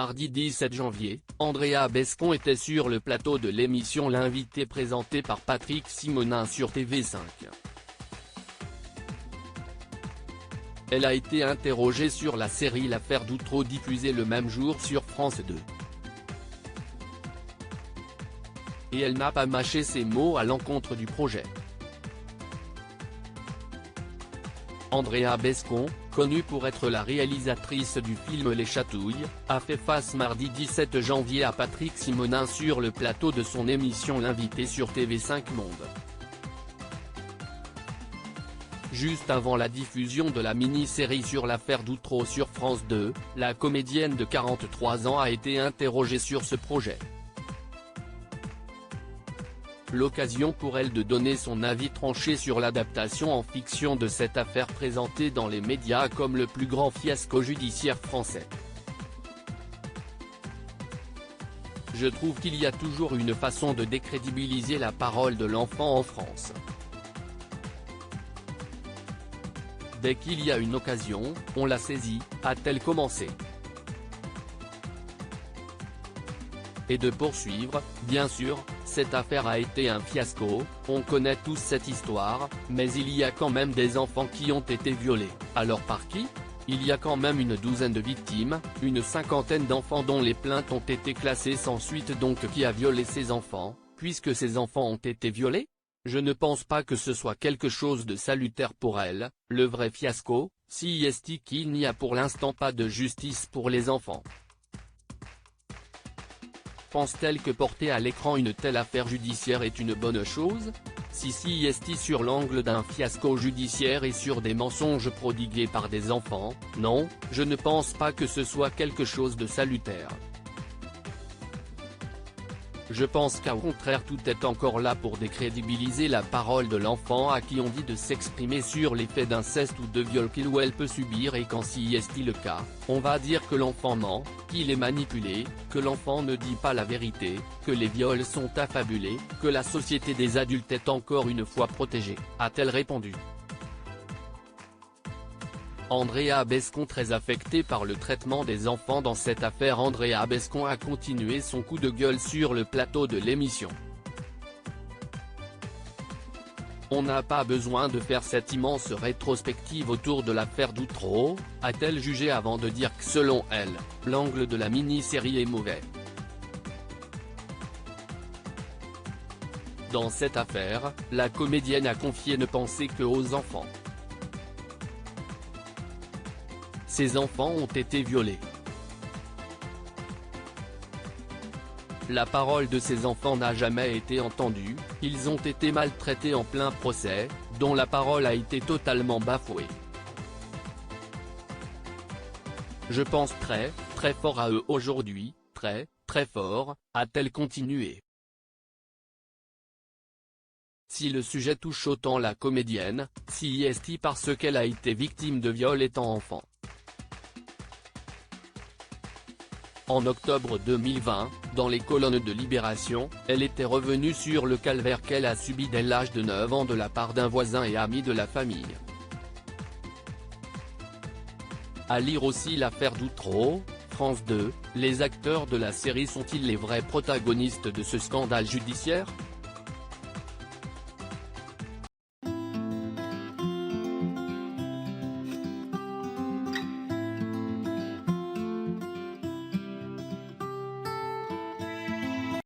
Mardi 17 janvier, Andrea Bescon était sur le plateau de l'émission L'Invité présentée par Patrick Simonin sur TV5. Elle a été interrogée sur la série L'Affaire d'Outreau diffusée le même jour sur France 2. Et elle n'a pas mâché ses mots à l'encontre du projet. Andrea Bescon, connue pour être la réalisatrice du film Les Chatouilles, a fait face mardi 17 janvier à Patrick Simonin sur le plateau de son émission L'Invité sur TV5 Monde. Juste avant la diffusion de la mini-série sur l'affaire d'Outreau sur France 2, la comédienne de 43 ans a été interrogée sur ce projet. L'occasion pour elle de donner son avis tranché sur l'adaptation en fiction de cette affaire présentée dans les médias comme le plus grand fiasco judiciaire français. Je trouve qu'il y a toujours une façon de décrédibiliser la parole de l'enfant en France. Dès qu'il y a une occasion, on la saisit, a-t-elle commencé. Et de poursuivre, bien sûr, cette affaire a été un fiasco, on connaît tous cette histoire, mais il y a quand même des enfants qui ont été violés, alors par qui ? Il y a quand même une douzaine de victimes, une cinquantaine d'enfants dont les plaintes ont été classées sans suite, donc qui a violé ces enfants, puisque ces enfants ont été violés ? Je ne pense pas que ce soit quelque chose de salutaire pour elle. Le vrai fiasco, si est qu'il n'y a pour l'instant pas de justice pour les enfants. Pense-t-elle que porter à l'écran une telle affaire judiciaire est une bonne chose ? Si est sur l'angle d'un fiasco judiciaire et sur des mensonges prodigués par des enfants, non, je ne pense pas que ce soit quelque chose de salutaire. Je pense qu'au contraire tout est encore là pour décrédibiliser la parole de l'enfant à qui on dit de s'exprimer sur les faits d'inceste ou de viol qu'il ou elle peut subir, et quand si est le cas, on va dire que l'enfant ment, qu'il est manipulé, que l'enfant ne dit pas la vérité, que les viols sont affabulés, que la société des adultes est encore une fois protégée, a-t-elle répondu. Andrea Bescon, très affectée par le traitement des enfants dans cette affaire, Andrea Bescon a continué son coup de gueule sur le plateau de l'émission. On n'a pas besoin de faire cette immense rétrospective autour de l'affaire d'Outreau, a-t-elle jugé avant de dire que selon elle, l'angle de la mini-série est mauvais. Dans cette affaire, la comédienne a confié ne penser que aux enfants. Ces enfants ont été violés. La parole de ces enfants n'a jamais été entendue, ils ont été maltraités en plein procès, dont la parole a été totalement bafouée. Je pense très, très fort à eux aujourd'hui, très, très fort, a-t-elle continué. Si le sujet touche autant la comédienne, si est parce qu'elle a été victime de viol étant enfant. En octobre 2020, dans les colonnes de Libération, elle était revenue sur le calvaire qu'elle a subi dès l'âge de 9 ans de la part d'un voisin et ami de la famille. À lire aussi l'affaire d'Outreau, France 2, les acteurs de la série sont-ils les vrais protagonistes de ce scandale judiciaire ?